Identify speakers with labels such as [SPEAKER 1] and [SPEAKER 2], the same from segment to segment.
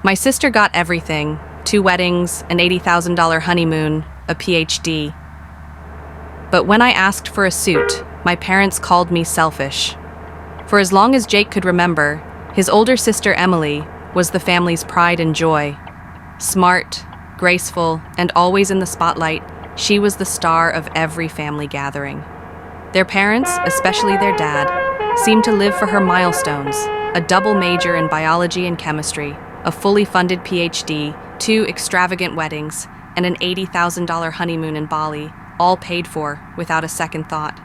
[SPEAKER 1] My sister got everything: 2 weddings, an $80,000 honeymoon, a PhD. But when I asked for a suit, my parents called me selfish. For as long as Jake could remember, his older sister Emily was the family's pride and joy. Smart, graceful, and always in the spotlight, she was the star of every family gathering. Their parents, especially their dad, seemed to live for her milestones: a double major in biology and chemistry, a fully funded PhD, 2 extravagant weddings, and an $80,000 honeymoon in Bali, all paid for without a second thought.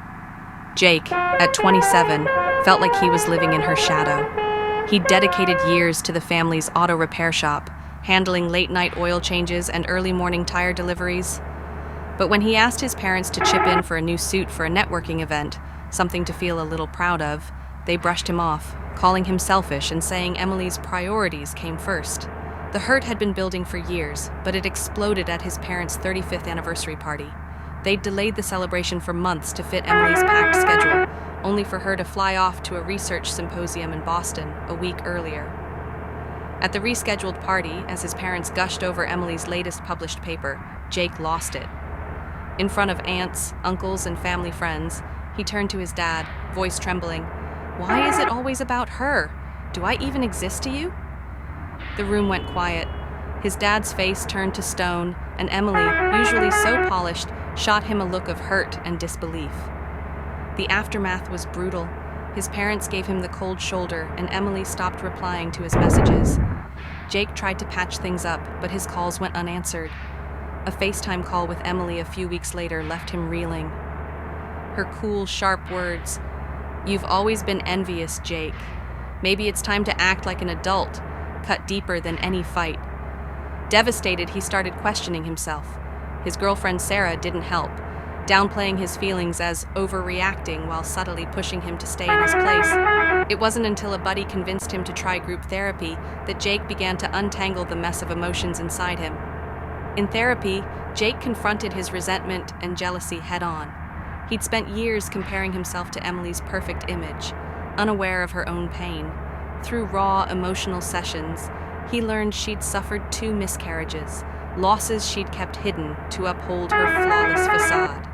[SPEAKER 1] Jake, at 27, felt like he was living in her shadow. He'd dedicated years to the family's auto repair shop, handling late-night oil changes and early morning tire deliveries. But when he asked his parents to chip in for a new suit for a networking event, something to feel a little proud of, they brushed him off, calling him selfish and saying Emily's priorities came first. The hurt had been building for years, but it exploded at his parents' 35th anniversary party. They'd delayed the celebration for months to fit Emily's packed schedule, only for her to fly off to a research symposium in Boston a week earlier. At the rescheduled party, as his parents gushed over Emily's latest published paper, Jake lost it. In front of aunts, uncles, and family friends, he turned to his dad, voice trembling. "Why is it always about her? Do I even exist to you?" The room went quiet. His dad's face turned to stone, and Emily, usually so polished, shot him a look of hurt and disbelief. The aftermath was brutal. His parents gave him the cold shoulder, and Emily stopped replying to his messages. Jake tried to patch things up, but his calls went unanswered. A FaceTime call with Emily a few weeks later left him reeling. Her cool, sharp words, "You've always been envious, Jake. Maybe it's time to act like an adult," cut deeper than any fight. Devastated, he started questioning himself. His girlfriend Sarah didn't help, downplaying his feelings as overreacting while subtly pushing him to stay in his place. It wasn't until a buddy convinced him to try group therapy that Jake began to untangle the mess of emotions inside him. In therapy, Jake confronted his resentment and jealousy head-on. He'd spent years comparing himself to Emily's perfect image, unaware of her own pain. Through raw, emotional sessions, he learned she'd suffered 2 miscarriages, losses she'd kept hidden to uphold her flawless facade.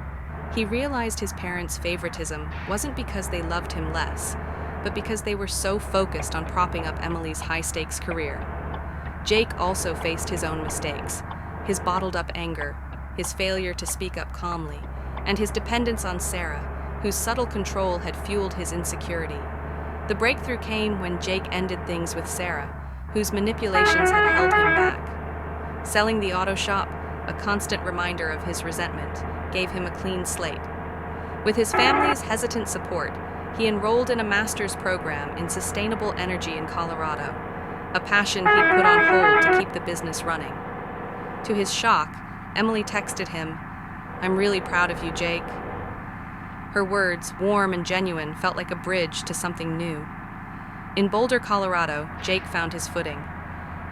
[SPEAKER 1] He realized his parents' favoritism wasn't because they loved him less, but because they were so focused on propping up Emily's high-stakes career. Jake also faced his own mistakes, his bottled-up anger, his failure to speak up calmly, and his dependence on Sarah, whose subtle control had fueled his insecurity. The breakthrough came when Jake ended things with Sarah, whose manipulations had held him back. Selling the auto shop, a constant reminder of his resentment, gave him a clean slate. With his family's hesitant support, he enrolled in a master's program in sustainable energy in Colorado, a passion he'd put on hold to keep the business running. To his shock, Emily texted him, "I'm really proud of you, Jake." Her words, warm and genuine, felt like a bridge to something new. In Boulder, Colorado, Jake found his footing.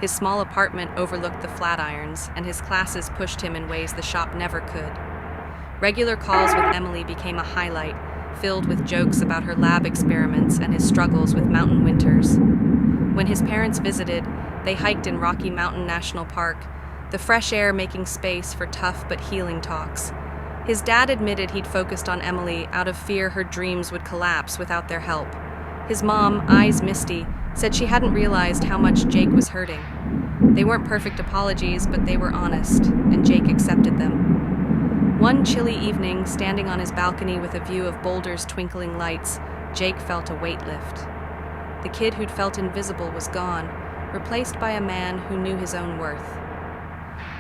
[SPEAKER 1] His small apartment overlooked the Flatirons, and his classes pushed him in ways the shop never could. Regular calls with Emily became a highlight, filled with jokes about her lab experiments and his struggles with mountain winters. When his parents visited, they hiked in Rocky Mountain National Park, the fresh air making space for tough but healing talks. His dad admitted he'd focused on Emily out of fear her dreams would collapse without their help. His mom, eyes misty, said she hadn't realized how much Jake was hurting. They weren't perfect apologies, but they were honest, and Jake accepted them. One chilly evening, standing on his balcony with a view of Boulder's twinkling lights, Jake felt a weight lift. The kid who'd felt invisible was gone, replaced by a man who knew his own worth.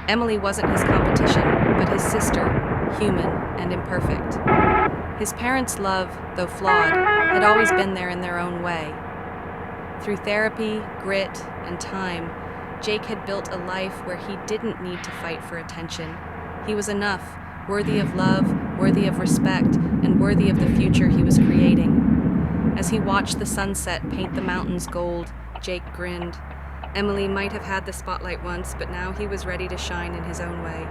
[SPEAKER 1] Emily wasn't his competition, but his sister, human and imperfect. His parents' love, though flawed, had always been there in their own way. Through therapy, grit, and time, Jake had built a life where he didn't need to fight for attention. He was enough, worthy of love, worthy of respect, and worthy of the future he was creating. As he watched the sunset paint the mountains gold, Jake grinned. Emily might have had the spotlight once, but now he was ready to shine in his own way.